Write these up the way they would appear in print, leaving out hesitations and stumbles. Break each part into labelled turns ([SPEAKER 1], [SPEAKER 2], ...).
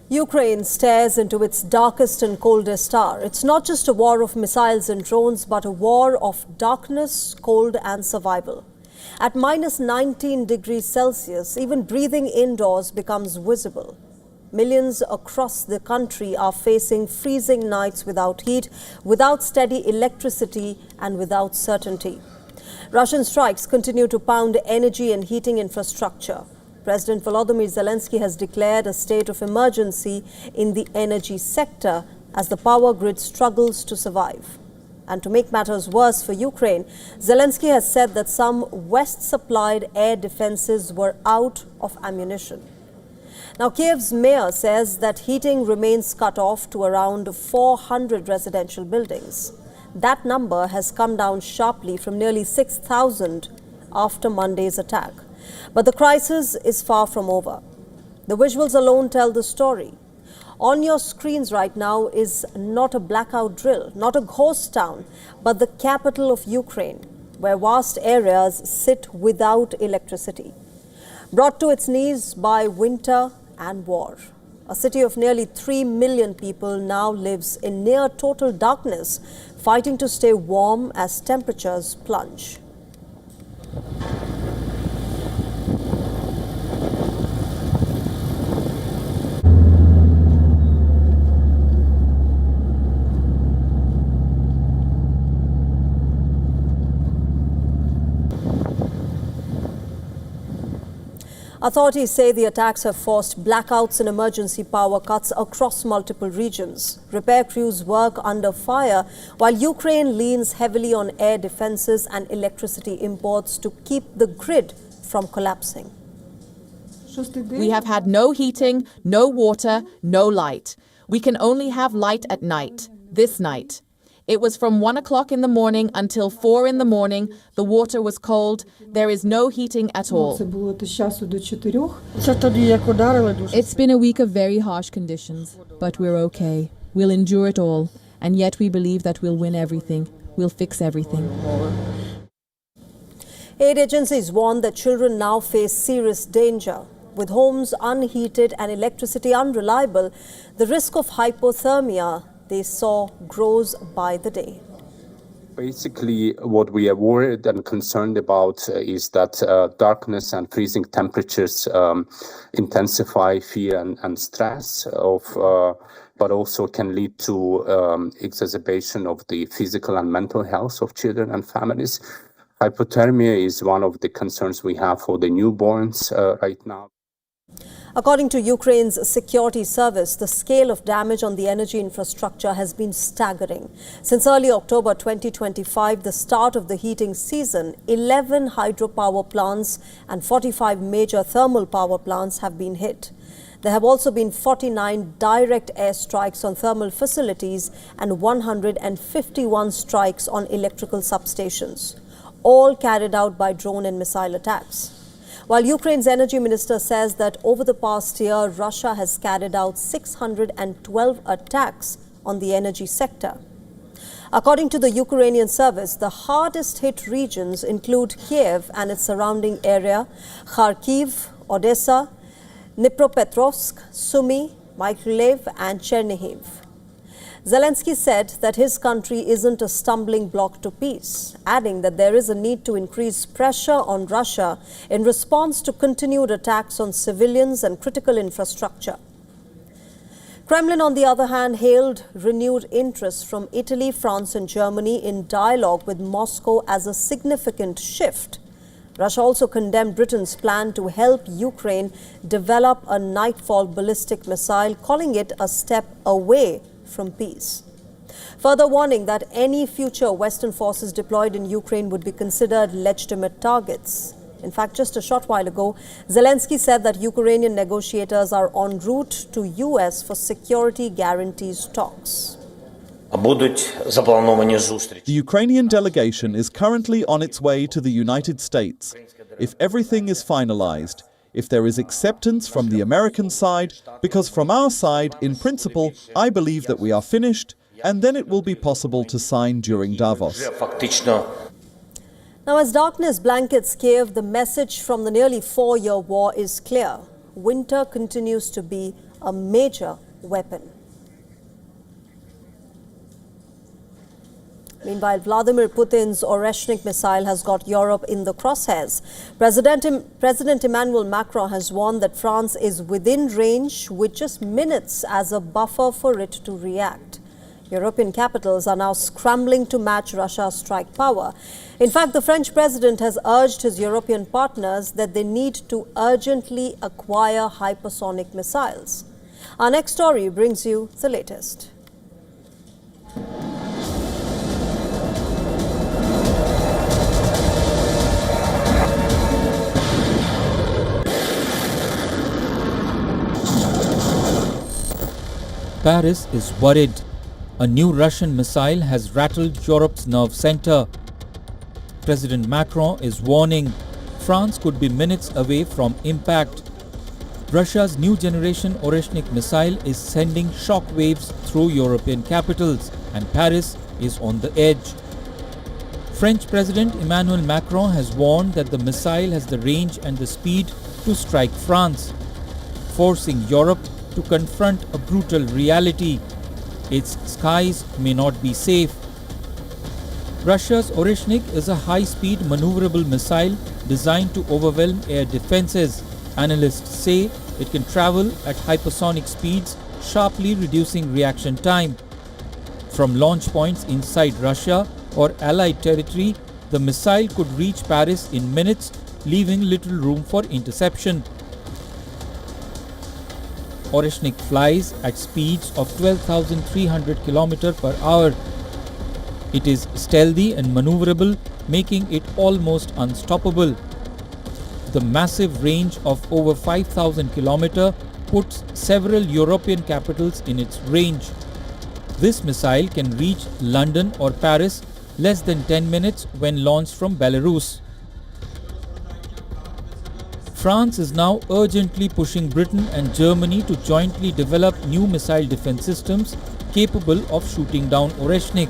[SPEAKER 1] Ukraine stares into its darkest and coldest hour. It's not just a war of missiles and drones, but a war of darkness, cold and survival. At minus 19 degrees Celsius, even breathing indoors becomes visible. Millions across the country are facing freezing nights without heat, without steady electricity and without certainty. Russian strikes continue to pound energy and heating infrastructure. President Volodymyr Zelensky has declared a state of emergency in the energy sector as the power grid struggles to survive. And to make matters worse for Ukraine, Zelensky has said that some West-supplied air defenses were out of ammunition. Now, Kyiv's mayor says that heating remains cut off to around 400 residential buildings. That number has come down sharply from nearly 6,000 after Monday's attack. But the crisis is far from over. The visuals alone tell the story. On your screens right now is not a blackout drill, not a ghost town, but the capital of Ukraine, where vast areas sit without electricity. Brought to its knees by winter and war. A city of nearly 3 million people now lives in near total darkness, fighting to stay warm as temperatures plunge. Authorities say the attacks have forced blackouts and emergency power cuts across multiple regions. Repair crews work under fire while Ukraine leans heavily on air defenses and electricity imports to keep the grid from collapsing.
[SPEAKER 2] We have had no heating, no water, no light. We can only have light at night, this night. It was from 1 o'clock in the morning until 4 in the morning. The water was cold. There is no heating at all.
[SPEAKER 3] It's been a week of very harsh conditions, but we're okay. We'll endure it all. And yet we believe that we'll win everything. We'll fix everything.
[SPEAKER 1] Aid agencies warn that children now face serious danger. With homes unheated and electricity unreliable, the risk of hypothermia they saw grows by the day.
[SPEAKER 4] Basically, what we are worried and concerned about is that darkness and freezing temperatures intensify fear and stress but also can lead to exacerbation of the physical and mental health of children and families. Hypothermia is one of the concerns we have for the newborns right now.
[SPEAKER 1] According to Ukraine's security service, the scale of damage on the energy infrastructure has been staggering. Since early October 2025, the start of the heating season, 11 hydropower plants and 45 major thermal power plants have been hit. There have also been 49 direct air strikes on thermal facilities and 151 strikes on electrical substations, all carried out by drone and missile attacks. While Ukraine's energy minister says that over the past year, Russia has carried out 612 attacks on the energy sector. According to the Ukrainian service, the hardest hit regions include Kyiv and its surrounding area, Kharkiv, Odessa, Dnipropetrovsk, Sumy, Mykolaiv and Chernihiv. Zelensky said that his country isn't a stumbling block to peace, adding that there is a need to increase pressure on Russia in response to continued attacks on civilians and critical infrastructure. Kremlin, on the other hand, hailed renewed interest from Italy, France and Germany in dialogue with Moscow as a significant shift. Russia also condemned Britain's plan to help Ukraine develop a Nightfall ballistic missile, calling it a step away from peace. Further warning that any future Western forces deployed in Ukraine would be considered legitimate targets. In fact, just a short while ago, Zelensky said that Ukrainian negotiators are en route to US for security guarantees talks.
[SPEAKER 5] The Ukrainian delegation is currently on its way to the United States. If everything is finalized, if there is acceptance from the American side, because from our side, in principle, I believe that we are finished, and then it will be possible to sign during Davos.
[SPEAKER 1] Now, as darkness blankets Kyiv, the message from the nearly 4-year war is clear. Winter continues to be a major weapon. Meanwhile, Vladimir Putin's Oreshnik missile has got Europe in the crosshairs. President Emmanuel Macron has warned that France is within range with just minutes as a buffer for it to react. European capitals are now scrambling to match Russia's strike power. In fact, the French president has urged his European partners that they need to urgently acquire hypersonic missiles. Our next story brings you the latest.
[SPEAKER 6] Paris is worried. A new Russian missile has rattled Europe's nerve center. President Macron is warning France could be minutes away from impact. Russia's new generation Oreshnik missile is sending shock waves through European capitals, and Paris is on the edge. French President Emmanuel Macron has warned that the missile has the range and the speed to strike France, forcing Europe to confront a brutal reality. Its skies may not be safe. Russia's Oreshnik is a high-speed maneuverable missile designed to overwhelm air defenses. Analysts say it can travel at hypersonic speeds, sharply reducing reaction time. From launch points inside Russia or Allied territory, the missile could reach Paris in minutes, leaving little room for interception. Oreshnik flies at speeds of 12,300 km per hour. It is stealthy and maneuverable, making it almost unstoppable. The massive range of over 5,000 km puts several European capitals in its range. This missile can reach London or Paris less than 10 minutes when launched from Belarus. France is now urgently pushing Britain and Germany to jointly develop new missile defense systems capable of shooting down Oreshnik.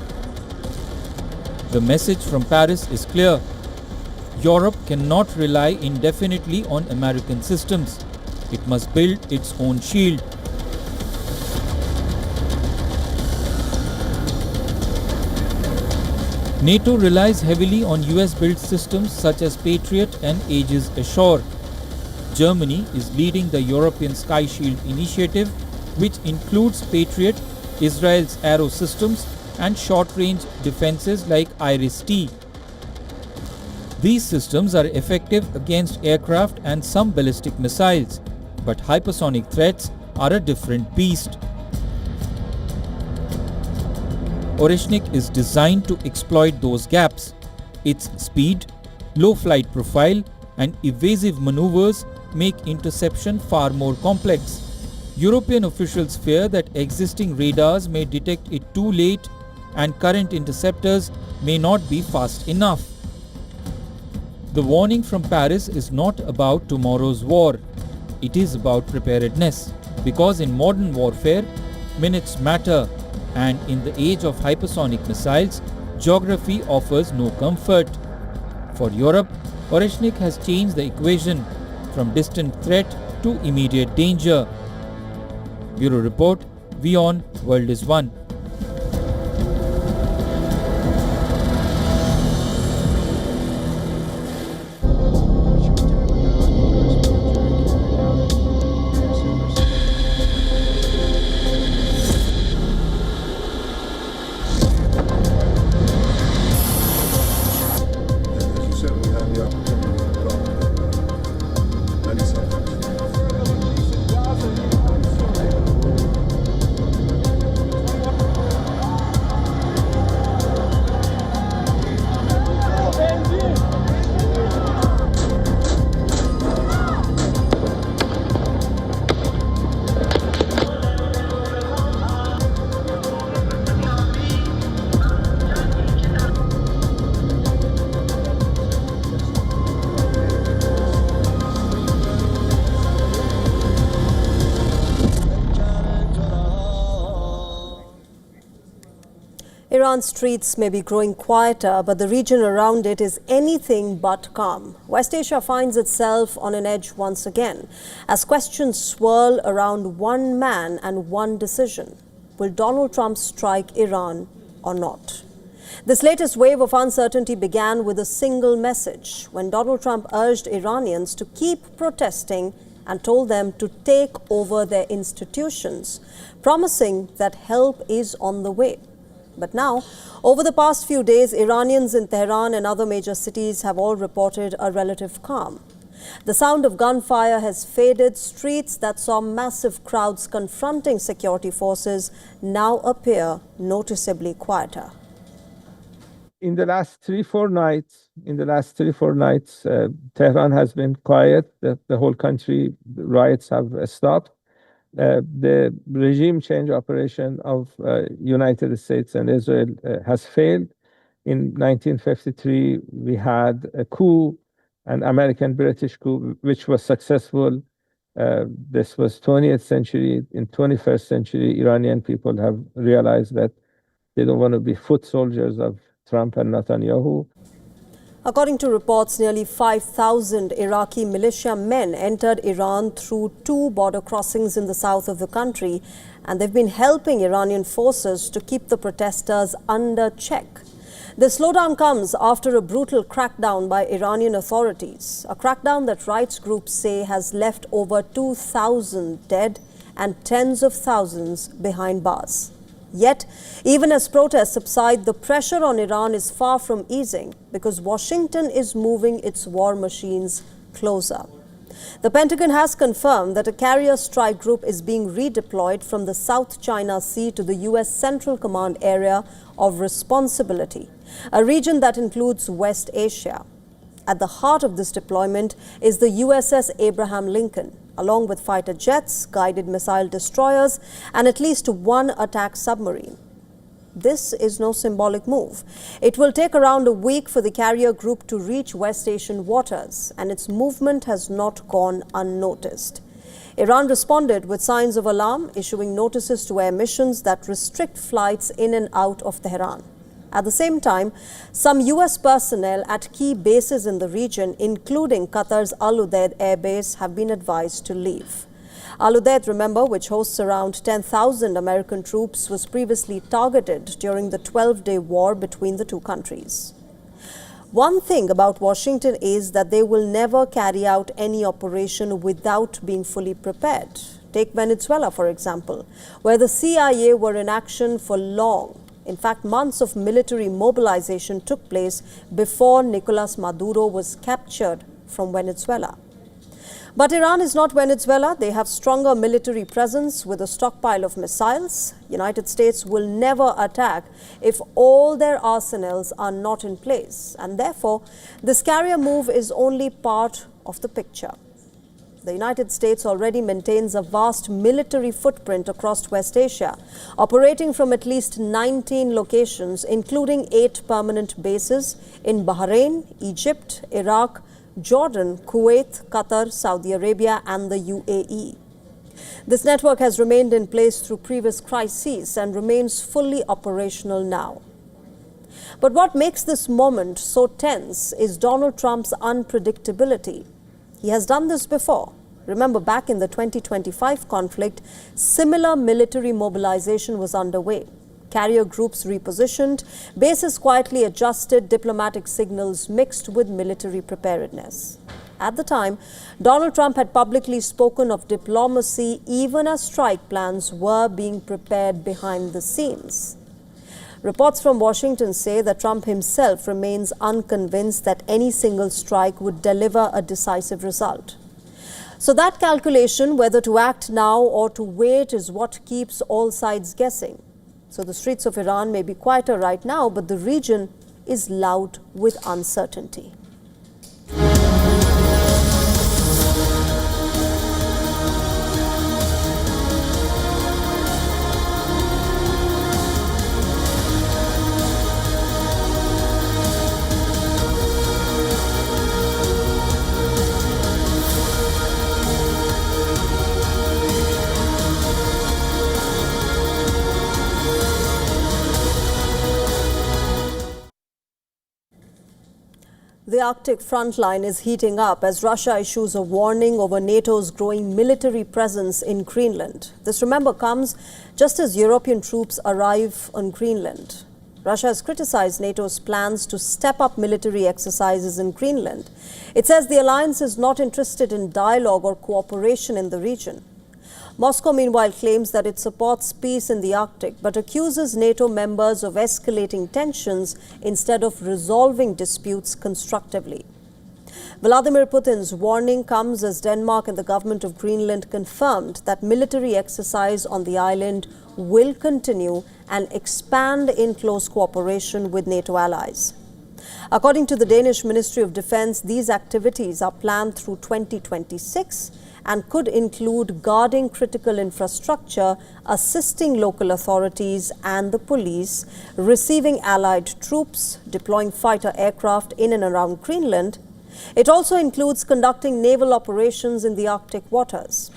[SPEAKER 6] The message from Paris is clear. Europe cannot rely indefinitely on American systems. It must build its own shield. NATO relies heavily on US-built systems such as Patriot and Aegis Ashore. Germany is leading the European Sky Shield initiative, which includes Patriot, Israel's Arrow systems, and short-range defenses like Iris-T. These systems are effective against aircraft and some ballistic missiles, but hypersonic threats are a different beast. Oreshnik is designed to exploit those gaps. Its speed, low flight profile, and evasive maneuvers make interception far more complex. European officials fear that existing radars may detect it too late and current interceptors may not be fast enough. The warning from Paris is not about tomorrow's war. It is about preparedness, because in modern warfare, minutes matter, and in the age of hypersonic missiles, geography offers no comfort. For Europe, Oreshnik has changed the equation from distant threat to immediate danger. Bureau Report, WION World is One.
[SPEAKER 1] Iran's streets may be growing quieter, but the region around it is anything but calm. West Asia finds itself on an edge once again, as questions swirl around one man and one decision. Will Donald Trump strike Iran or not? This latest wave of uncertainty began with a single message when Donald Trump urged Iranians to keep protesting and told them to take over their institutions, promising that help is on the way. But now, over the past few days, Iranians in Tehran and other major cities have all reported a relative calm. The sound of gunfire has faded. Streets that saw massive crowds confronting security forces now appear noticeably quieter.
[SPEAKER 7] In the last 3-4 nights, Tehran has been quiet. The whole country, the riots have stopped. The regime change operation of United States and Israel has failed. In 1953, we had a coup, an American-British coup, which was successful. This was 20th century. In 21st century, Iranian people have realized that they don't want to be foot soldiers of Trump and Netanyahu.
[SPEAKER 1] According to reports, nearly 5,000 Iraqi militia men entered Iran through 2 border crossings in the south of the country, and they've been helping Iranian forces to keep the protesters under check. The slowdown comes after a brutal crackdown by Iranian authorities, a crackdown that rights groups say has left over 2,000 dead and tens of thousands behind bars. Yet, even as protests subside, the pressure on Iran is far from easing because Washington is moving its war machines closer. The Pentagon has confirmed that a carrier strike group is being redeployed from the South China Sea to the U.S. Central Command Area of Responsibility, a region that includes West Asia. At the heart of this deployment is the USS Abraham Lincoln, along with fighter jets, guided missile destroyers, and at least 1 attack submarine. This is no symbolic move. It will take around a week for the carrier group to reach West Asian waters, and its movement has not gone unnoticed. Iran responded with signs of alarm, issuing notices to air missions that restrict flights in and out of Tehran. At the same time, some U.S. personnel at key bases in the region, including Qatar's Al Udeid Air Base, have been advised to leave. Al Udeid, remember, which hosts around 10,000 American troops, was previously targeted during the 12-day war between the two countries. One thing about Washington is that they will never carry out any operation without being fully prepared. Take Venezuela, for example, where the CIA were in action for long. In fact, months of military mobilization took place before Nicolas Maduro was captured from Venezuela. But Iran is not Venezuela. They have stronger military presence with a stockpile of missiles. United States will never attack if all their arsenals are not in place. And therefore, this carrier move is only part of the picture. The United States already maintains a vast military footprint across West Asia, operating from at least 19 locations, including 8 permanent bases in Bahrain, Egypt, Iraq, Jordan, Kuwait, Qatar, Saudi Arabia, and the UAE. This network has remained in place through previous crises and remains fully operational now. But what makes this moment so tense is Donald Trump's unpredictability. He has done this before. Remember, back in the 2025 conflict, similar military mobilization was underway. Carrier groups repositioned, bases quietly adjusted, diplomatic signals mixed with military preparedness. At the time, Donald Trump had publicly spoken of diplomacy even as strike plans were being prepared behind the scenes. Reports from Washington say that Trump himself remains unconvinced that any single strike would deliver a decisive result. So that calculation, whether to act now or to wait, is what keeps all sides guessing. So the streets of Iran may be quieter right now, but the region is loud with uncertainty. The Arctic frontline is heating up as Russia issues a warning over NATO's growing military presence in Greenland. This, remember, comes just as European troops arrive on Greenland. Russia has criticized NATO's plans to step up military exercises in Greenland. It says the alliance is not interested in dialogue or cooperation in the region. Moscow, meanwhile, claims that it supports peace in the Arctic, but accuses NATO members of escalating tensions instead of resolving disputes constructively. Vladimir Putin's warning comes as Denmark and the government of Greenland confirmed that military exercise on the island will continue and expand in close cooperation with NATO allies. According to the Danish Ministry of Defence, these activities are planned through 2026 and could include guarding critical infrastructure, assisting local authorities and the police, receiving allied troops, deploying fighter aircraft in and around Greenland. It also includes conducting naval operations in the Arctic waters.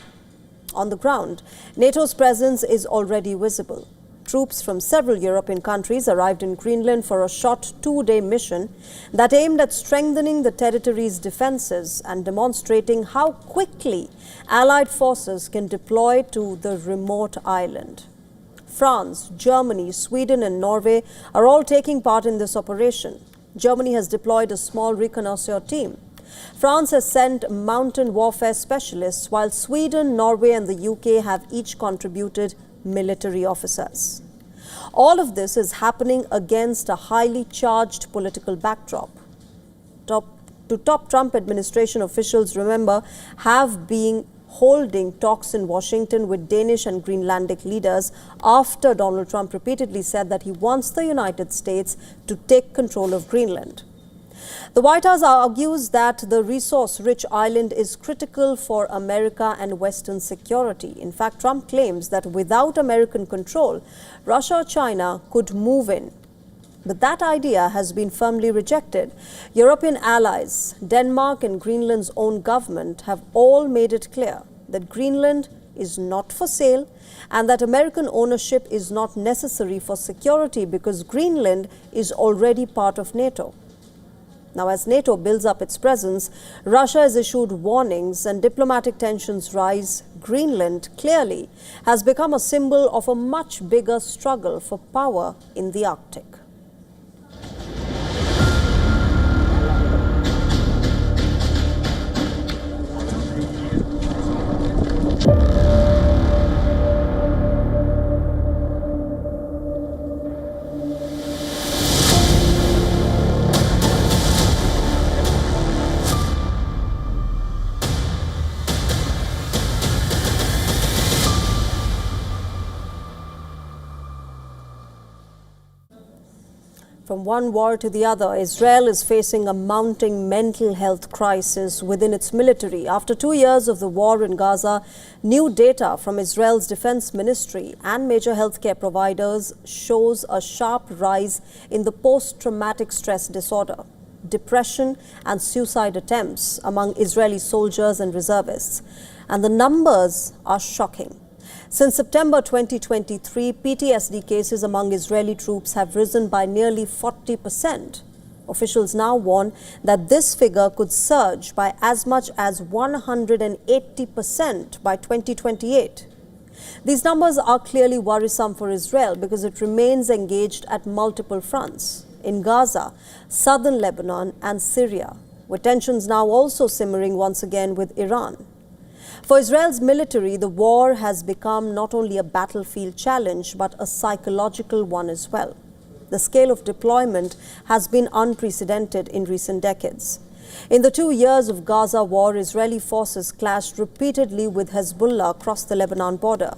[SPEAKER 1] On the ground, NATO's presence is already visible. Troops from several European countries arrived in Greenland for a short 2-day mission that aimed at strengthening the territory's defenses and demonstrating how quickly Allied forces can deploy to the remote island. France, Germany, Sweden and Norway are all taking part in this operation. Germany has deployed a small reconnaissance team. France has sent mountain warfare specialists, while Sweden, Norway and the UK have each contributed military officers. All of this is happening against a highly charged political backdrop. Top Trump administration officials, remember, have been holding talks in Washington with Danish and Greenlandic leaders after Donald Trump repeatedly said that he wants the United States to take control of Greenland. The White House argues that the resource-rich island is critical for America and Western security. In fact, Trump claims that without American control, Russia or China could move in. But that idea has been firmly rejected. European allies, Denmark and Greenland's own government have all made it clear that Greenland is not for sale and that American ownership is not necessary for security because Greenland is already part of NATO. Now, as NATO builds up its presence, Russia has issued warnings and diplomatic tensions rise. Greenland clearly has become a symbol of a much bigger struggle for power in the Arctic. From one war to the other, Israel is facing a mounting mental health crisis within its military. After 2 years of the war in Gaza, new data from Israel's defense ministry and major healthcare providers shows a sharp rise in the post-traumatic stress disorder, depression and suicide attempts among Israeli soldiers and reservists. And the numbers are shocking. Since September 2023, PTSD cases among Israeli troops have risen by nearly 40%. Officials now warn that this figure could surge by as much as 180% by 2028. These numbers are clearly worrisome for Israel because it remains engaged at multiple fronts in Gaza, southern Lebanon and Syria, with tensions now also simmering once again with Iran. For Israel's military, the war has become not only a battlefield challenge, but a psychological one as well. The scale of deployment has been unprecedented in recent decades. In the 2 years of Gaza war, Israeli forces clashed repeatedly with Hezbollah across the Lebanon border.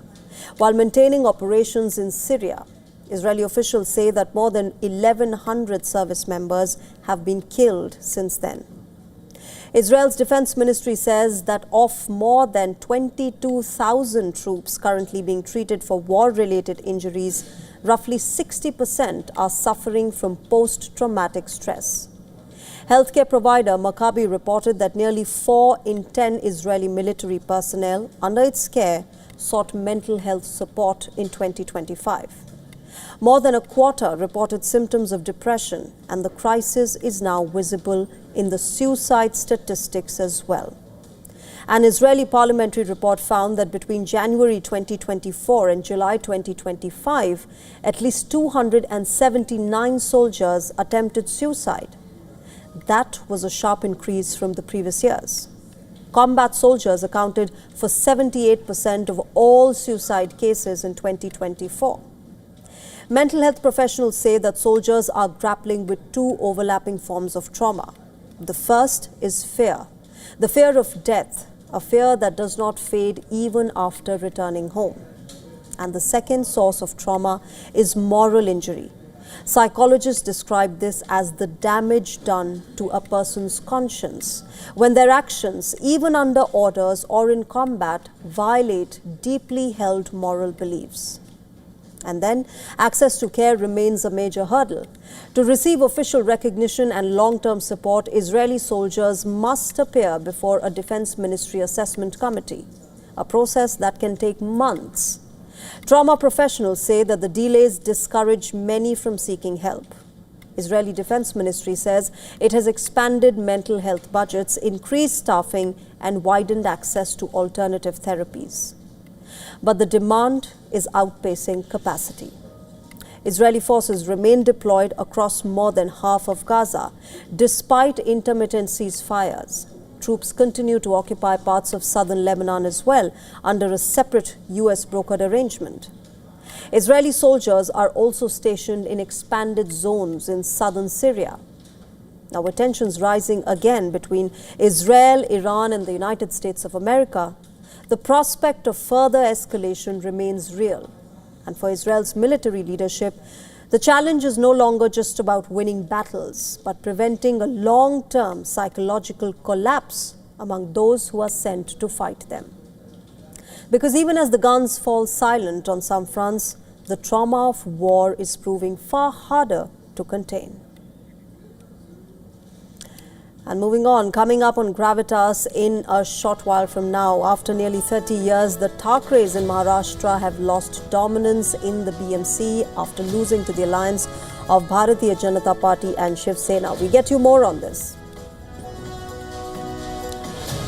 [SPEAKER 1] While maintaining operations in Syria, Israeli officials say that more than 1,100 service members have been killed since then. Israel's defense ministry says that of more than 22,000 troops currently being treated for war-related injuries, roughly 60% are suffering from post-traumatic stress. Healthcare provider Maccabi reported that nearly 4 in 10 Israeli military personnel under its care sought mental health support in 2025. More than a quarter reported symptoms of depression, and the crisis is now visible in the suicide statistics as well. An Israeli parliamentary report found that between January 2024 and July 2025, at least 279 soldiers attempted suicide. That was a sharp increase from the previous years. Combat soldiers accounted for 78% of all suicide cases in 2024. Mental health professionals say that soldiers are grappling with two overlapping forms of trauma. The first is fear, the fear of death, a fear that does not fade even after returning home. And the second source of trauma is moral injury. Psychologists describe this as the damage done to a person's conscience when their actions, even under orders or in combat, violate deeply held moral beliefs. And then, access to care remains a major hurdle. To receive official recognition and long-term support, Israeli soldiers must appear before a Defense Ministry assessment committee, a process that can take months. Trauma professionals say that the delays discourage many from seeking help. Israeli Defense Ministry says it has expanded mental health budgets, increased staffing, and widened access to alternative therapies. But the demand is outpacing capacity. Israeli forces remain deployed across more than half of Gaza, despite intermittent ceasefires. Troops continue to occupy parts of southern Lebanon as well, under a separate US brokered arrangement. Israeli soldiers are also stationed in expanded zones in southern Syria. Now, with tensions rising again between Israel, Iran, and the United States of America, the prospect of further escalation remains real. And for Israel's military leadership, the challenge is no longer just about winning battles, but preventing a long-term psychological collapse among those who are sent to fight them. Because even as the guns fall silent on some fronts, the trauma of war is proving far harder to contain. And moving on, coming up on Gravitas in a short while from now, after nearly 30 years, the Thakres in Maharashtra have lost dominance in the BMC after losing to the alliance of Bharatiya Janata Party and Shiv Sena. We get you more on this.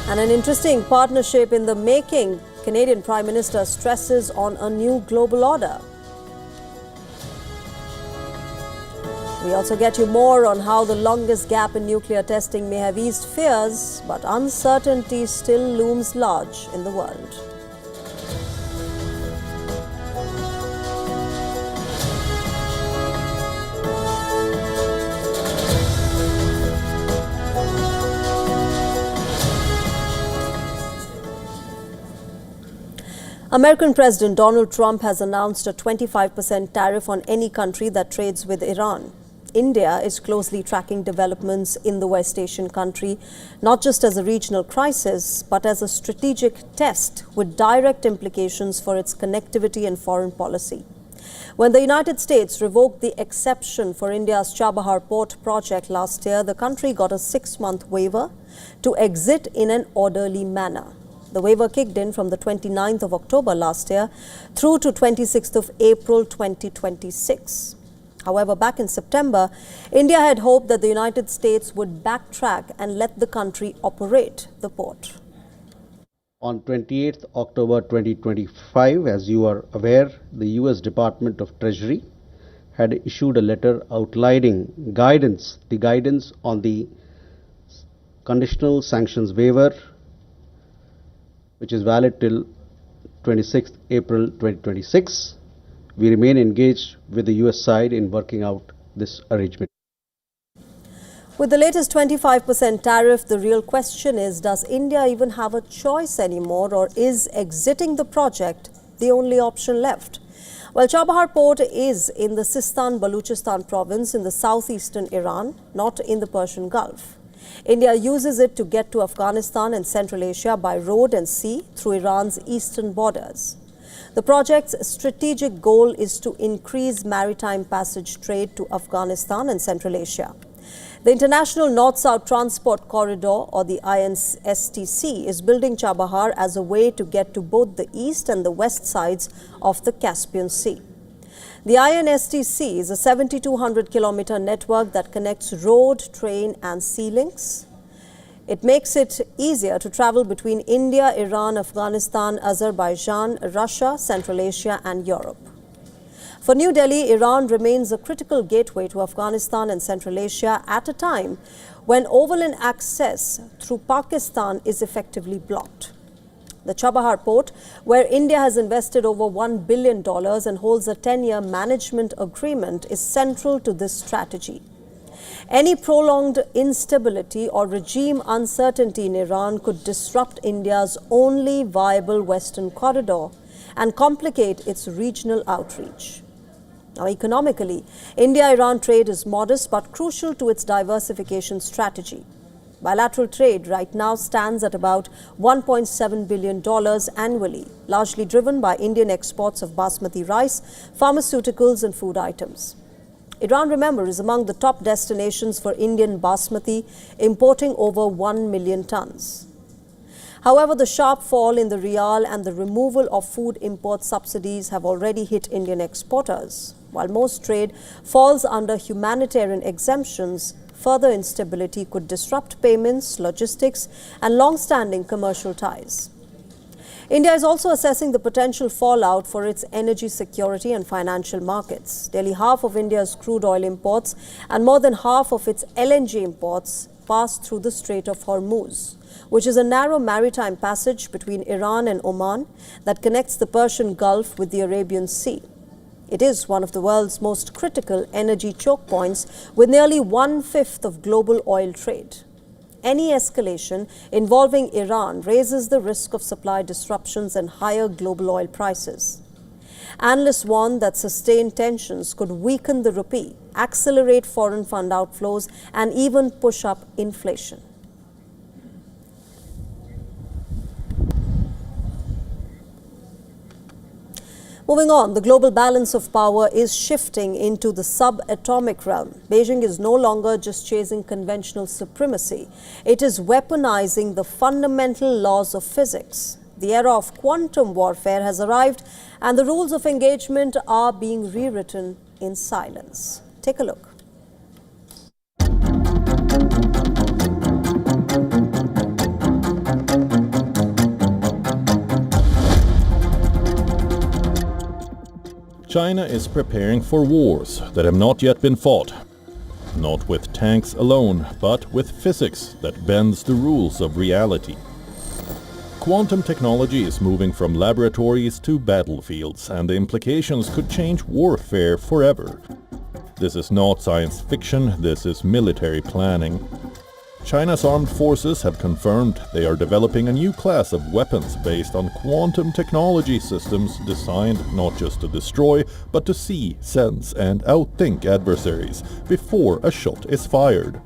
[SPEAKER 1] And an interesting partnership in the making. Canadian Prime Minister stresses on a new global order. We also get you more on how the longest gap in nuclear testing may have eased fears, but uncertainty still looms large in the world. American President Donald Trump has announced a 25% tariff on any country that trades with Iran. India is closely tracking developments in the West Asian country, not just as a regional crisis, but as a strategic test with direct implications for its connectivity and foreign policy. When the United States revoked the exception for India's Chabahar port project last year, the country got a 6-month waiver to exit in an orderly manner. The waiver kicked in from the 29th of October last year through to 26th of April 2026. However, back in September, India had hoped that the United States would backtrack and let the country operate the port.
[SPEAKER 8] On 28th October 2025, as you are aware, the US Department of Treasury had issued a letter outlining the guidance on the conditional sanctions waiver, which is valid till 26th April 2026. We remain engaged with the US side in working out this arrangement.
[SPEAKER 1] With the latest 25% tariff, the real question is, does India even have a choice anymore, or is exiting the project the only option left? Well, Chabahar port is in the Sistan-Baluchistan province in the southeastern Iran, not in the Persian Gulf. India uses it to get to Afghanistan and Central Asia by road and sea through Iran's eastern borders. The project's strategic goal is to increase maritime passage trade to Afghanistan and Central Asia. The International North-South Transport Corridor, or the INSTC, is building Chabahar as a way to get to both the east and the west sides of the Caspian Sea. The INSTC is a 7,200-kilometer network that connects road, train and sea links. It makes it easier to travel between India, Iran, Afghanistan, Azerbaijan, Russia, Central Asia and Europe. For New Delhi, Iran remains a critical gateway to Afghanistan and Central Asia at a time when overland access through Pakistan is effectively blocked. The Chabahar port, where India has invested over $1 billion and holds a 10-year management agreement, is central to this strategy. Any prolonged instability or regime uncertainty in Iran could disrupt India's only viable western corridor and complicate its regional outreach. Now, economically, India-Iran trade is modest but crucial to its diversification strategy. Bilateral trade right now stands at about $1.7 billion annually, largely driven by Indian exports of basmati rice, pharmaceuticals and food items. Iran, remember, is among the top destinations for Indian basmati, importing over 1 million tons. However, the sharp fall in the rial and the removal of food import subsidies have already hit Indian exporters. While most trade falls under humanitarian exemptions, further instability could disrupt payments, logistics and long-standing commercial ties. India is also assessing the potential fallout for its energy security and financial markets. Nearly half of India's crude oil imports and more than half of its LNG imports pass through the Strait of Hormuz, which is a narrow maritime passage between Iran and Oman that connects the Persian Gulf with the Arabian Sea. It is one of the world's most critical energy choke points, with nearly 1/5 of global oil trade. Any escalation involving Iran raises the risk of supply disruptions and higher global oil prices. Analysts warn that sustained tensions could weaken the rupee, accelerate foreign fund outflows, and even push up inflation. Moving on, the global balance of power is shifting into the subatomic realm. Beijing is no longer just chasing conventional supremacy. It is weaponizing the fundamental laws of physics. The era of quantum warfare has arrived, and the rules of engagement are being rewritten in silence. Take a look.
[SPEAKER 9] China is preparing for wars that have not yet been fought. Not with tanks alone, but with physics that bends the rules of reality. Quantum technology is moving from laboratories to battlefields, and the implications could change warfare forever. This is not science fiction, this is military planning. China's armed forces have confirmed they are developing a new class of weapons based on quantum technology systems designed not just to destroy, but to see, sense and outthink adversaries before a shot is fired.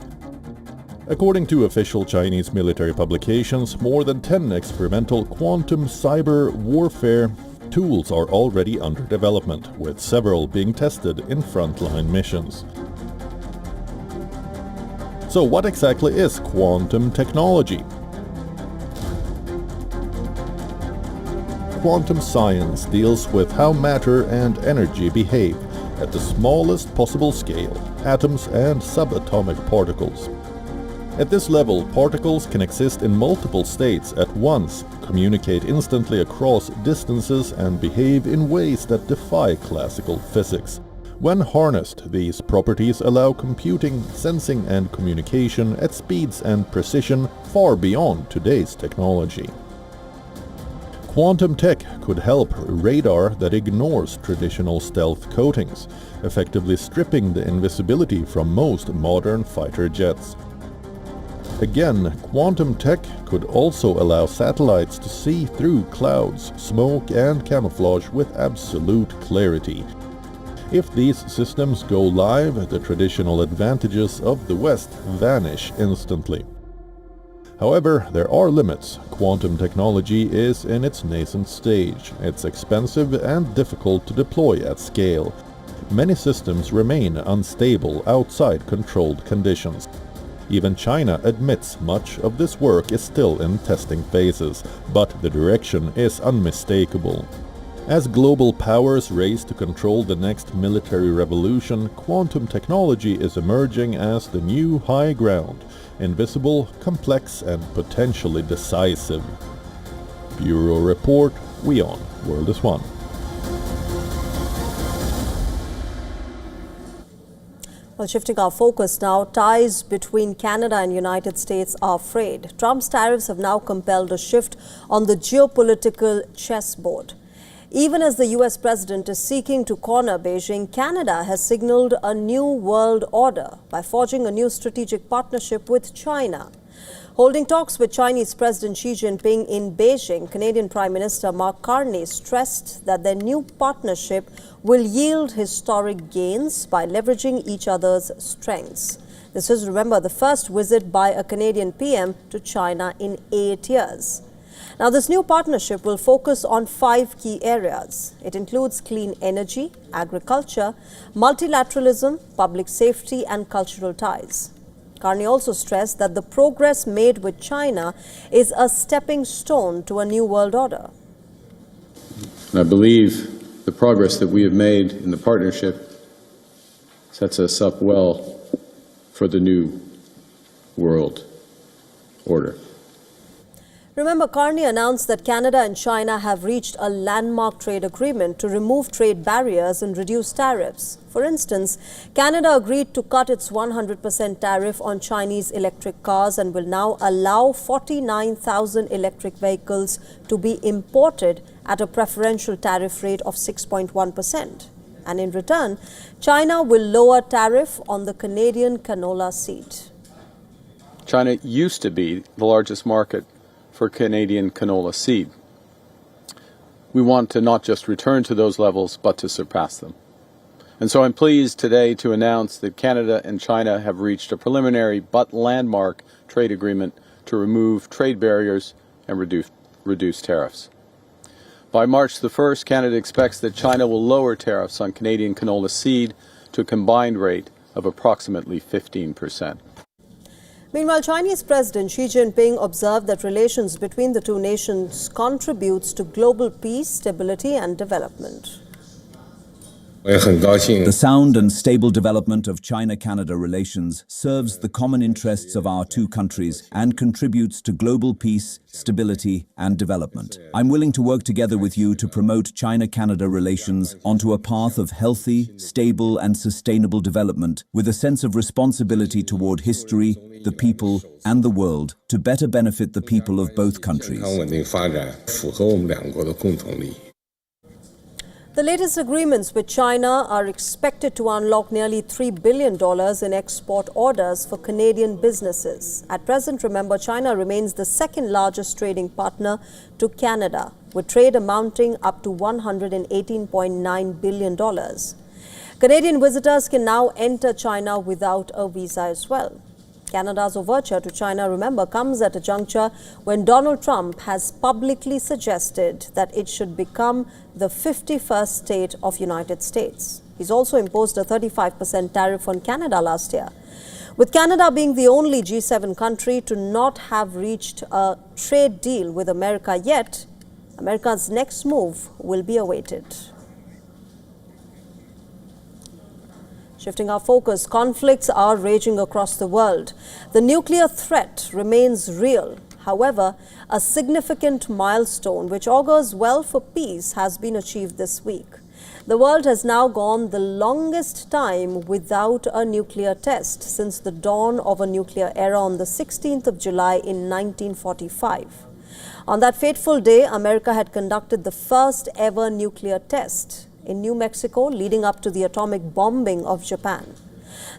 [SPEAKER 9] According to official Chinese military publications, more than 10 experimental quantum cyber warfare tools are already under development, with several being tested in frontline missions. So what exactly is quantum technology? Quantum science deals with how matter and energy behave at the smallest possible scale, atoms and subatomic particles. At this level, particles can exist in multiple states at once, communicate instantly across distances and behave in ways that defy classical physics. When harnessed, these properties allow computing, sensing and communication at speeds and precision far beyond today's technology. Quantum tech could help radar that ignores traditional stealth coatings, effectively stripping the invisibility from most modern fighter jets. Again, quantum tech could also allow satellites to see through clouds, smoke and camouflage with absolute clarity. If these systems go live, the traditional advantages of the West vanish instantly. However, there are limits. Quantum technology is in its nascent stage. It's expensive and difficult to deploy at scale. Many systems remain unstable outside controlled conditions. Even China admits much of this work is still in testing phases, but the direction is unmistakable. As global powers race to control the next military revolution, quantum technology is emerging as the new high ground, invisible, complex, and potentially decisive. Bureau Report, WION, World is One.
[SPEAKER 1] Well, shifting our focus now, ties between Canada and United States are frayed. Trump's tariffs have now compelled a shift on the geopolitical chessboard. Even as the US president is seeking to corner Beijing, Canada has signaled a new world order by forging a new strategic partnership with China. Holding talks with Chinese President Xi Jinping in Beijing, Canadian Prime Minister Mark Carney stressed that their new partnership will yield historic gains by leveraging each other's strengths. This is, remember, the first visit by a Canadian PM to China in 8 years. Now, this new partnership will focus on 5 key areas. It includes clean energy, agriculture, multilateralism, public safety, and cultural ties. Carney also stressed that the progress made with China is a stepping stone to a new world order.
[SPEAKER 10] I believe the progress that we have made in the partnership sets us up well for the new world order.
[SPEAKER 1] Remember, Carney announced that Canada and China have reached a landmark trade agreement to remove trade barriers and reduce tariffs. For instance, Canada agreed to cut its 100% tariff on Chinese electric cars and will now allow 49,000 electric vehicles to be imported at a preferential tariff rate of 6.1%. And in return, China will lower tariff on the Canadian canola seed.
[SPEAKER 10] China used to be the largest market for Canadian canola seed. We want to not just return to those levels, but to surpass them. And so I'm pleased today to announce that Canada and China have reached a preliminary but landmark trade agreement to remove trade barriers and reduce tariffs. By March the 1st, Canada expects that China will lower tariffs on Canadian canola seed to a combined rate of approximately 15%.
[SPEAKER 1] Meanwhile, Chinese President Xi Jinping observed that relations between the two nations contributes to global peace, stability, and development.
[SPEAKER 11] The sound and stable development of China-Canada relations serves the common interests of our two countries and contributes to global peace, stability, and development. I'm willing to work together with you to promote China-Canada relations onto a path of healthy, stable, and sustainable development with a sense of responsibility toward history, the people, and the world to better benefit the people of both countries.
[SPEAKER 1] The latest agreements with China are expected to unlock nearly $3 billion in export orders for Canadian businesses. At present, remember, China remains the second largest trading partner to Canada, with trade amounting up to $118.9 billion. Canadian visitors can now enter China without a visa as well. Canada's overture to China, remember, comes at a juncture when Donald Trump has publicly suggested that it should become the 51st state of United States. He's also imposed a 35% tariff on Canada last year. With Canada being the only G7 country to not have reached a trade deal with America yet, America's next move will be awaited. Shifting our focus, conflicts are raging across the world. The nuclear threat remains real. However, a significant milestone which augurs well for peace has been achieved this week. The world has now gone the longest time without a nuclear test since the dawn of a nuclear era on the 16th of July in 1945. On that fateful day, America had conducted the first ever nuclear test in New Mexico, leading up to the atomic bombing of Japan.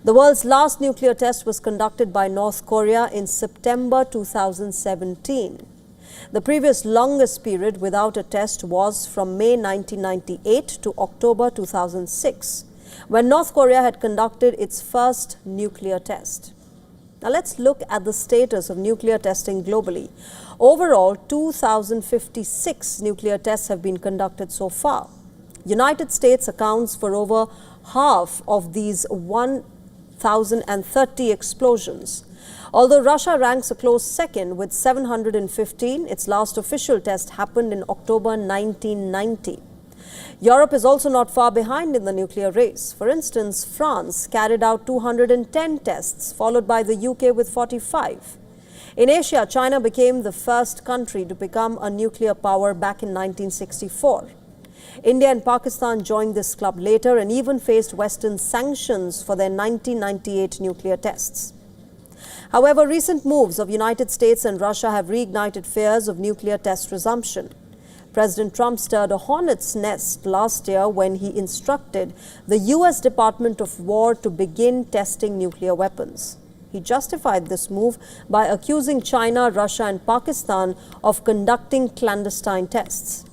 [SPEAKER 1] The world's last nuclear test was conducted by North Korea in September 2017. The previous longest period without a test was from May 1998 to October 2006, when North Korea had conducted its first nuclear test. Now let's look at the status of nuclear testing globally. Overall, 2,056 nuclear tests have been conducted so far. United States accounts for over half of these 1,030 explosions. Although Russia ranks a close second with 715, its last official test happened in October 1990. Europe is also not far behind in the nuclear race. For instance, France carried out 210 tests, followed by the UK with 45. In Asia, China became the first country to become a nuclear power back in 1964. India and Pakistan joined this club later and even faced Western sanctions for their 1998 nuclear tests. However, recent moves of United States and Russia have reignited fears of nuclear test resumption. President Trump stirred a hornet's nest last year when he instructed the U.S. Department of War to begin testing nuclear weapons. He justified this move by accusing China, Russia and Pakistan of conducting clandestine tests.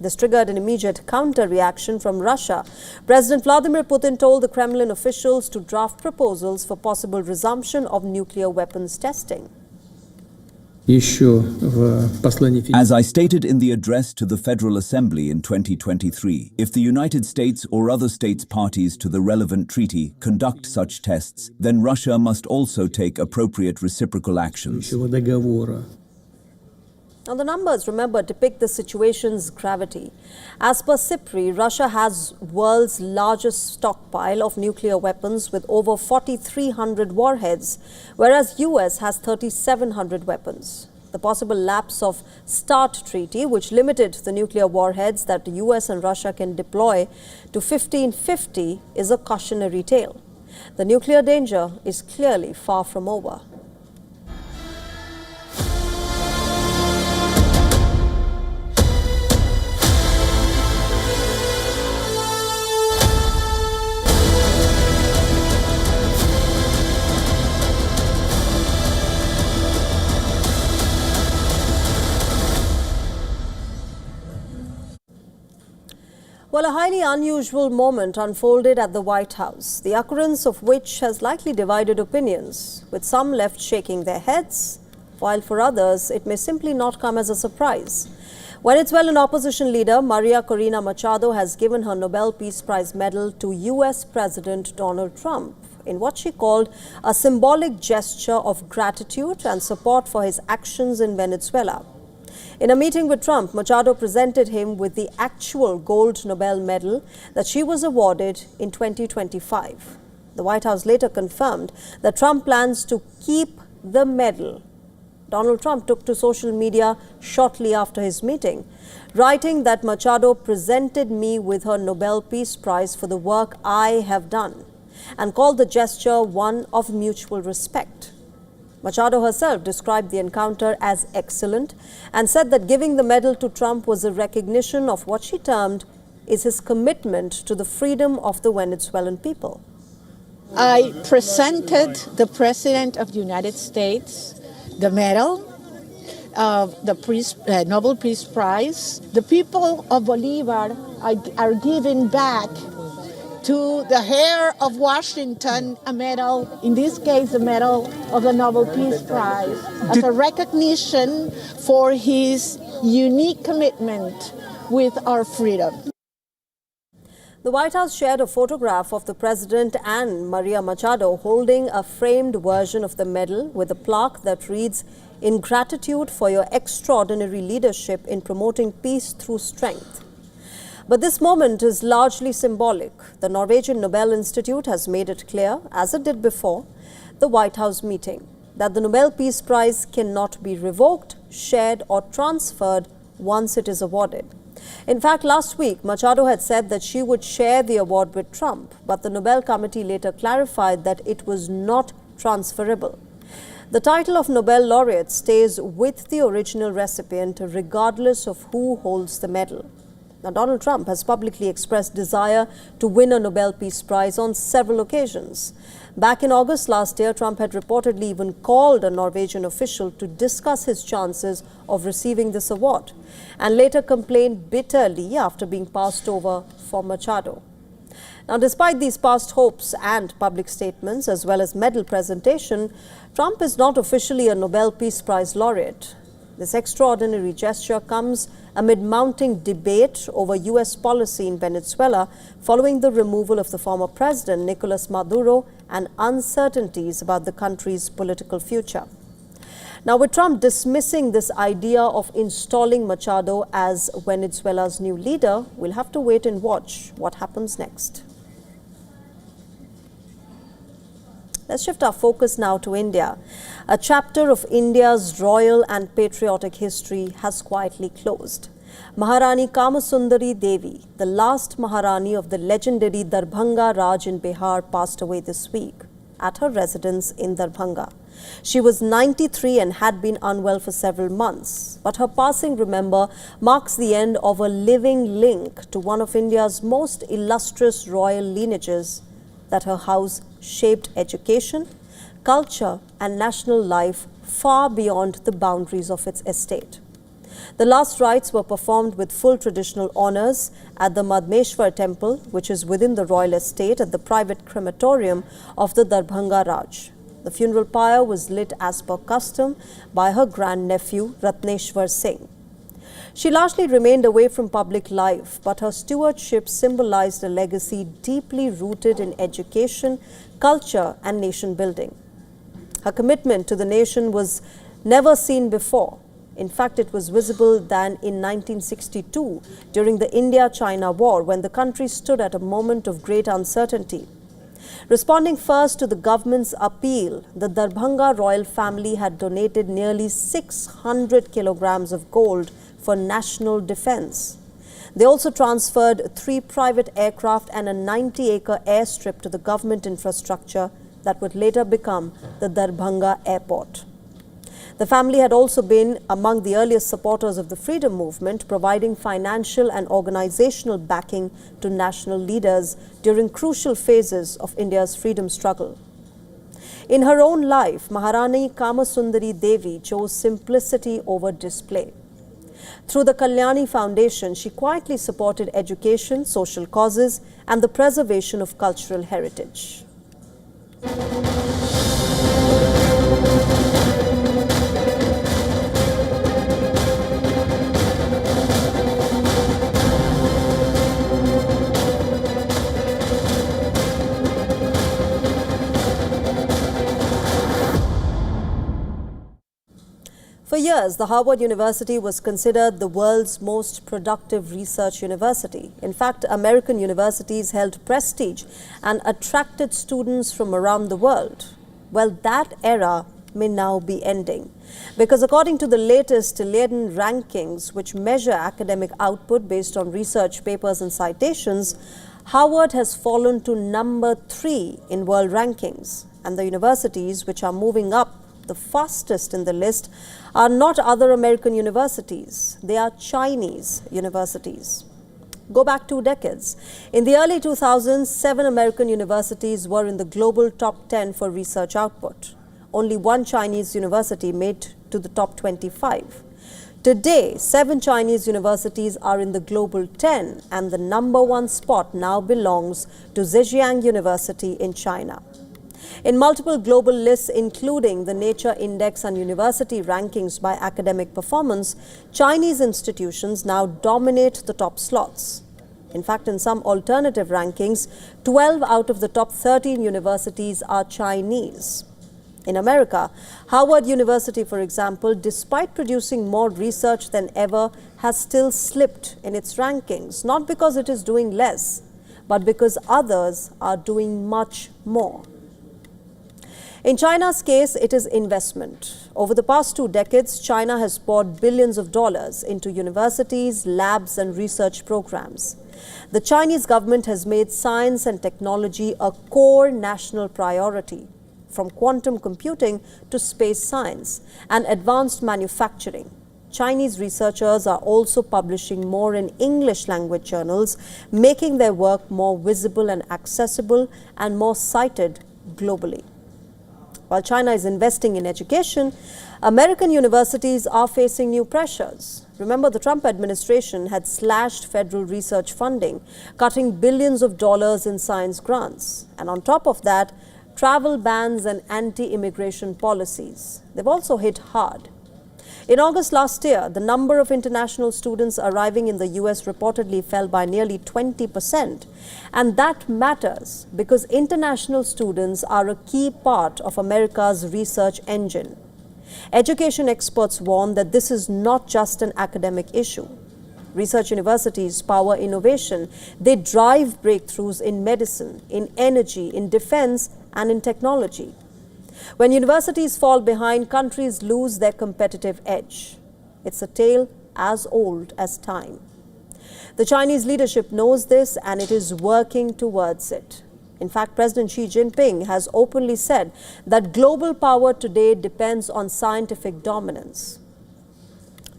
[SPEAKER 1] This triggered an immediate counter-reaction from Russia. President Vladimir Putin told the Kremlin officials to draft proposals for possible resumption of nuclear weapons testing.
[SPEAKER 11] As I stated in the address to the Federal Assembly in 2023, if the United States or other states parties to the relevant treaty conduct such tests, then Russia must also take appropriate reciprocal actions.
[SPEAKER 1] Now, the numbers, remember, depict the situation's gravity. As per SIPRI, Russia has world's largest stockpile of nuclear weapons with over 4,300 warheads, whereas US has 3,700 weapons. The possible lapse of START treaty, which limited the nuclear warheads that the US and Russia can deploy to 1,550, is a cautionary tale. The nuclear danger is clearly far from over. Well, a highly unusual moment unfolded at the White House, the occurrence of which has likely divided opinions, with some left shaking their heads, while for others it may simply not come as a surprise. When its well-known opposition leader, Maria Corina Machado, has given her Nobel Peace Prize medal to US President Donald Trump in what she called a symbolic gesture of gratitude and support for his actions in Venezuela. In a meeting with Trump, Machado presented him with the actual gold Nobel medal that she was awarded in 2025. The White House later confirmed that Trump plans to keep the medal. Donald Trump took to social media shortly after his meeting, writing that Machado presented me with her Nobel Peace Prize for the work I have done, and called the gesture one of mutual respect. Machado herself described the encounter as excellent and said that giving the medal to Trump was a recognition of what she termed is his commitment to the freedom of the Venezuelan people.
[SPEAKER 12] I presented the President of the United States the medal of the Nobel Peace Prize. The people of Bolivar are giving back to the heir of Washington a medal, in this case a medal of the Nobel Peace Prize, as a recognition for his unique commitment with our freedom.
[SPEAKER 1] The White House shared a photograph of the President and Maria Machado holding a framed version of the medal with a plaque that reads, "In gratitude for your extraordinary leadership in promoting peace through strength." But this moment is largely symbolic. The Norwegian Nobel Institute has made it clear, as it did before the White House meeting, that the Nobel Peace Prize cannot be revoked, shared or transferred once it is awarded. In fact, last week, Machado had said that she would share the award with Trump, but the Nobel Committee later clarified that it was not transferable. The title of Nobel laureate stays with the original recipient regardless of who holds the medal. Now, Donald Trump has publicly expressed desire to win a Nobel Peace Prize on several occasions. Back in August last year, Trump had reportedly even called a Norwegian official to discuss his chances of receiving this award, and later complained bitterly after being passed over for Machado. Now, despite these past hopes and public statements, as well as medal presentation, Trump is not officially a Nobel Peace Prize laureate. This extraordinary gesture comes amid mounting debate over U.S. policy in Venezuela following the removal of the former president, Nicolas Maduro, and uncertainties about the country's political future. Now, with Trump dismissing this idea of installing Machado as Venezuela's new leader, we'll have to wait and watch what happens next. Let's shift our focus now to India. A chapter of India's royal and patriotic history has quietly closed. Maharani Kamasundari Devi, the last Maharani of the legendary Darbhanga Raj in Bihar, passed away this week at her residence in Darbhanga. She was 93 and had been unwell for several months. But her passing, remember, marks the end of a living link to one of India's most illustrious royal lineages, that her house shaped education, culture and national life far beyond the boundaries of its estate. The last rites were performed with full traditional honours at the Madmeshwar temple, which is within the royal estate, at the private crematorium of the Darbhanga Raj. The funeral pyre was lit as per custom by her grandnephew Ratneshwar Singh. She largely remained away from public life, but her stewardship symbolized a legacy deeply rooted in education, culture and nation building. Her commitment to the nation was never seen before. In fact, it was visible than in 1962 during the India-China war, when the country stood at a moment of great uncertainty. Responding first to the government's appeal, the Darbhanga Royal family had donated nearly 600 kilograms of gold for national defense. They also transferred 3 private aircraft and a 90-acre airstrip to the government infrastructure that would later become the Darbhanga Airport. The family had also been among the earliest supporters of the freedom movement, providing financial and organizational backing to national leaders during crucial phases of India's freedom struggle. In her own life, Maharani Kamasundari Devi chose simplicity over display. Through the Kalyani Foundation, she quietly supported education, social causes, and the preservation of cultural heritage. For years, the Harvard University was considered the world's most productive research university. In fact, American universities held prestige and attracted students from around the world. Well, that era may now be ending, because according to the latest Leiden rankings, which measure academic output based on research papers and citations, Harvard has fallen to number 3 in world rankings, and the universities which are moving up the fastest in the list are not other American universities. They are Chinese universities. Go back 2 decades. In the early 2000s, 7 American universities were in the global top 10 for research output. Only 1 Chinese university made to the top 25. Today, 7 Chinese universities are in the global 10, and the number 1 spot now belongs to Zhejiang University in China. In multiple global lists, including the Nature Index and university rankings by academic performance, Chinese institutions now dominate the top slots. In fact, in some alternative rankings, 12 out of the top 13 universities are Chinese. In America, Harvard University, for example, despite producing more research than ever, has still slipped in its rankings, not because it is doing less, but because others are doing much more. In China's case, it is investment. Over the past 2 decades, China has poured billions of dollars into universities, labs, and research programs. The Chinese government has made science and technology a core national priority, from quantum computing to space science and advanced manufacturing. Chinese researchers are also publishing more in English language journals, making their work more visible and accessible and more cited globally. While China is investing in education, American universities are facing new pressures. Remember, the Trump administration had slashed federal research funding, cutting billions of dollars in science grants. And on top of that, travel bans and anti-immigration policies. They've also hit hard. In August last year, the number of international students arriving in the US reportedly fell by nearly 20%. And that matters because international students are a key part of America's research engine. Education experts warn that this is not just an academic issue. Research universities power innovation. They drive breakthroughs in medicine, in energy, in defense, and in technology. When universities fall behind, countries lose their competitive edge. It's a tale as old as time. The Chinese leadership knows this and it is working towards it. In fact, President Xi Jinping has openly said that global power today depends on scientific dominance.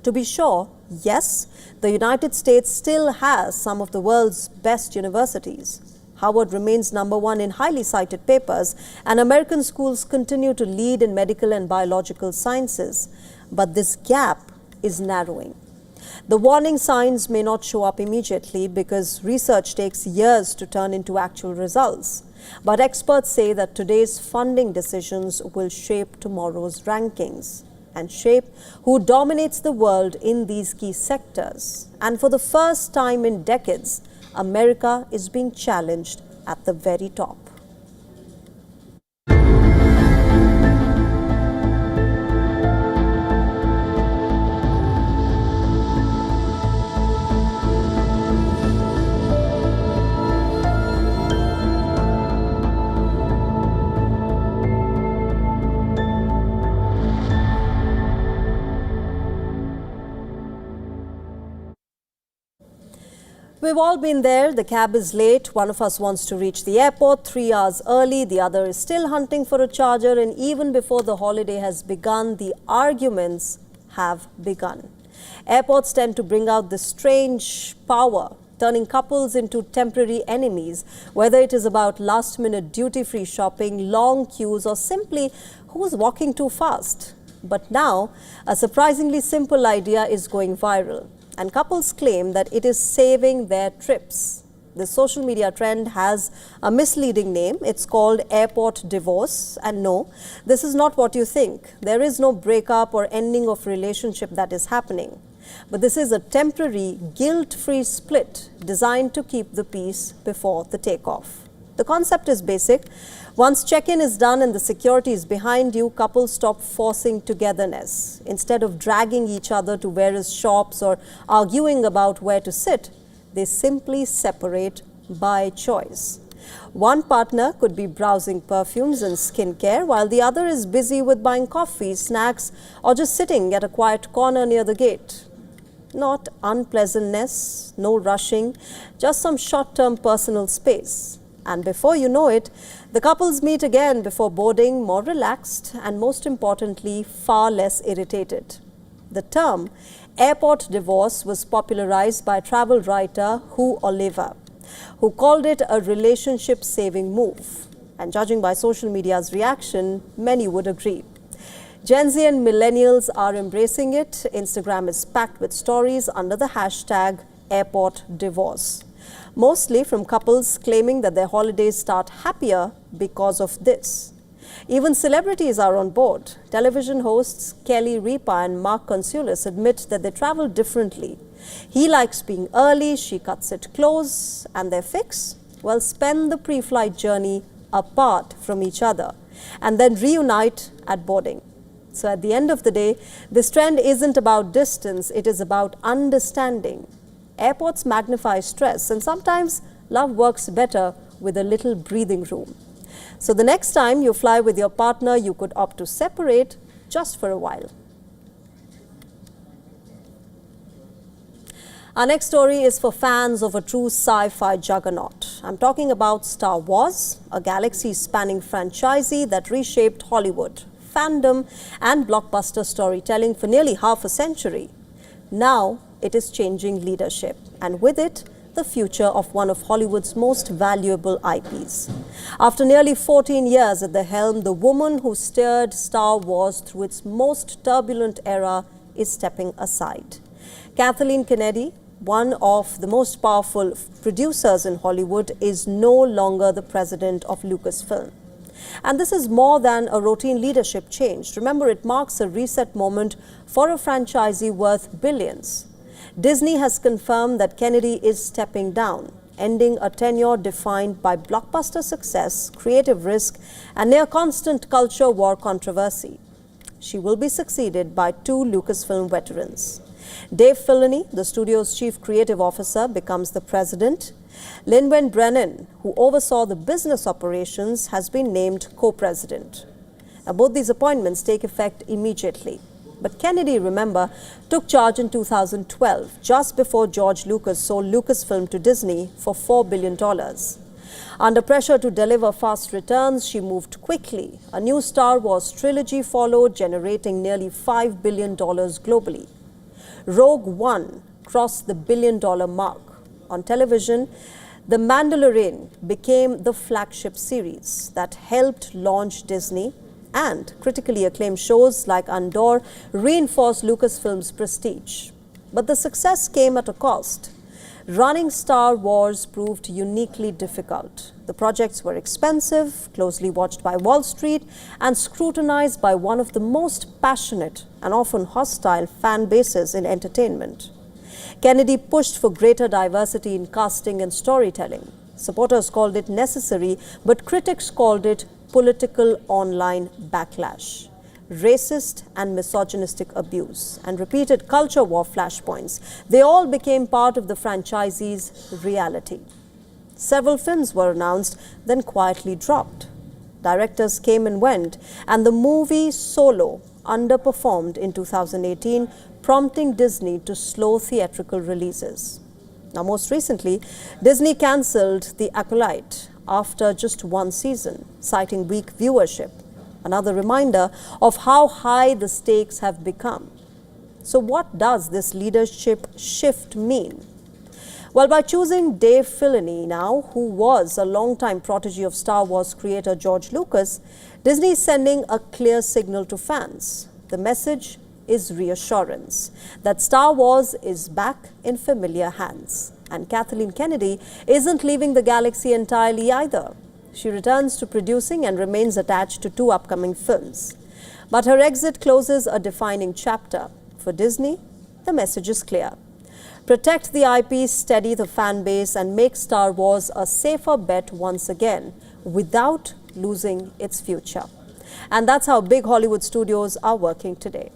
[SPEAKER 1] To be sure, yes, the United States still has some of the world's best universities. Harvard remains #1 in highly cited papers, and American schools continue to lead in medical and biological sciences. But this gap is narrowing. The warning signs may not show up immediately because research takes years to turn into actual results. But experts say that today's funding decisions will shape tomorrow's rankings and shape who dominates the world in these key sectors. And for the first time in decades, America is being challenged at the very top. We've all been there. The cab is late. One of us wants to reach the airport 3 hours early. The other is still hunting for a charger. And even before the holiday has begun, the arguments have begun. Airports tend to bring out this strange power, turning couples into temporary enemies, whether it is about last-minute duty-free shopping, long queues, or simply who's walking too fast. But now, a surprisingly simple idea is going viral. And couples claim that it is saving their trips. The social media trend has a misleading name. It's called airport divorce. And no, this is not what you think. There is no breakup or ending of relationship that is happening. But this is a temporary, guilt-free split designed to keep the peace before the takeoff. The concept is basic. Once check-in is done and the security is behind you, couples stop forcing togetherness. Instead of dragging each other to various shops or arguing about where to sit, they simply separate by choice. One partner could be browsing perfumes and skincare, while the other is busy with buying coffee, snacks, or just sitting at a quiet corner near the gate. Not unpleasantness, no rushing, just some short-term personal space. And before you know it, the couples meet again before boarding, more relaxed and most importantly, far less irritated. The term airport divorce was popularized by travel writer Hu Oliver, who called it a relationship-saving move. And judging by social media's reaction, many would agree. Gen Z and millennials are embracing it. Instagram is packed with stories under the hashtag airport divorce. Mostly from couples claiming that their holidays start happier because of this. Even celebrities are on board. Television hosts Kelly Ripa and Mark Consulis admit that they travel differently. He likes being early, she cuts it close, and their fix? Well, spend the pre-flight journey apart from each other and then reunite at boarding. So at the end of the day, this trend isn't about distance, it is about understanding. Airports magnify stress, and sometimes love works better with a little breathing room. So the next time you fly with your partner, you could opt to separate just for a while. Our next story is for fans of a true sci-fi juggernaut. I'm talking about Star Wars, a galaxy-spanning franchisee that reshaped Hollywood, fandom, and blockbuster storytelling for nearly half a century. Now, it is changing leadership, and with it, the future of one of Hollywood's most valuable IPs. After nearly 14 years at the helm, the woman who steered Star Wars through its most turbulent era is stepping aside. Kathleen Kennedy, one of the most powerful producers in Hollywood, is no longer the president of Lucasfilm. And this is more than a routine leadership change. Remember, it marks a reset moment for a franchisee worth billions. Disney has confirmed that Kennedy is stepping down, ending a tenure defined by blockbuster success, creative risk, and near constant culture war controversy. she will be succeeded by 2 Lucasfilm veterans. Dave Filoni, the studio's chief creative officer, becomes the president. Lin-Wen Brennan, who oversaw the business operations, has been named co-president. Now, both these appointments take effect immediately. But Kennedy, remember, took charge in 2012, just before George Lucas sold Lucasfilm to Disney for $4 billion. Under pressure to deliver fast returns, she moved quickly. A new Star Wars trilogy followed, generating nearly $5 billion globally. Rogue One crossed the $1 billion mark. On television, The Mandalorian became the flagship series that helped launch Disney, and critically acclaimed shows like Andor reinforced Lucasfilm's prestige. But the success came at a cost. Running Star Wars proved uniquely difficult. The projects were expensive, closely watched by Wall Street, and scrutinized by one of the most passionate and often hostile fan bases in entertainment. Kennedy pushed for greater diversity in casting and storytelling. Supporters called it necessary, but critics called it political online backlash. Racist and misogynistic abuse, and repeated culture war flashpoints, they all became part of the franchisee's reality. Several films were announced, then quietly dropped. Directors came and went, and the movie Solo underperformed in 2018, prompting Disney to slow theatrical releases. Now, most recently, Disney cancelled The Acolyte after just 1 season, citing weak viewership. Another reminder of how high the stakes have become. So what does this leadership shift mean? Well, by choosing Dave Filoni now, who was a longtime protege of Star Wars creator George Lucas, Disney is sending a clear signal to fans. The message is reassurance that Star Wars is back in familiar hands. And Kathleen Kennedy isn't leaving the galaxy entirely either. She returns to producing and remains attached to 2 upcoming films. But her exit closes a defining chapter. For Disney, the message is clear. Protect the IP, steady the fan base, and make Star Wars a safer bet once again, without losing its future. And that's how big Hollywood studios are working today.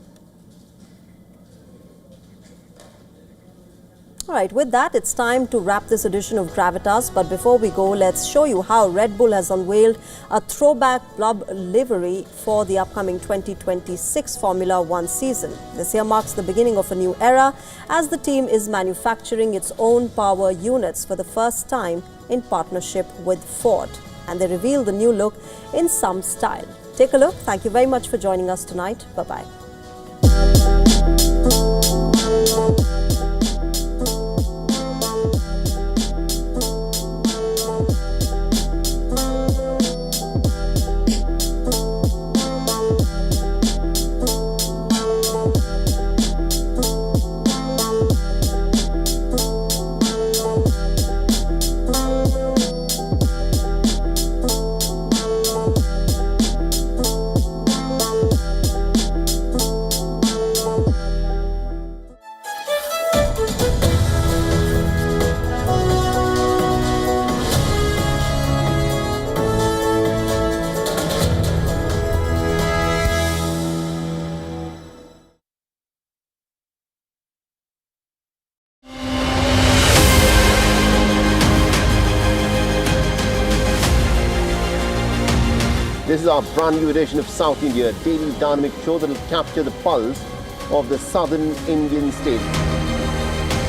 [SPEAKER 1] All right, with that, it's time to wrap this edition of Gravitas. But before we go, let's show you how Red Bull has unveiled a throwback blub livery for the upcoming 2026 Formula One season. This year marks the beginning of a new era as the team is manufacturing its own power units for the first time in partnership with Ford. And they reveal the new look in some style. Take a look. Thank you very much for joining us tonight. Bye-bye.
[SPEAKER 13] This is our brand new edition of South India, a daily dynamic show that will capture the pulse of the southern Indian state.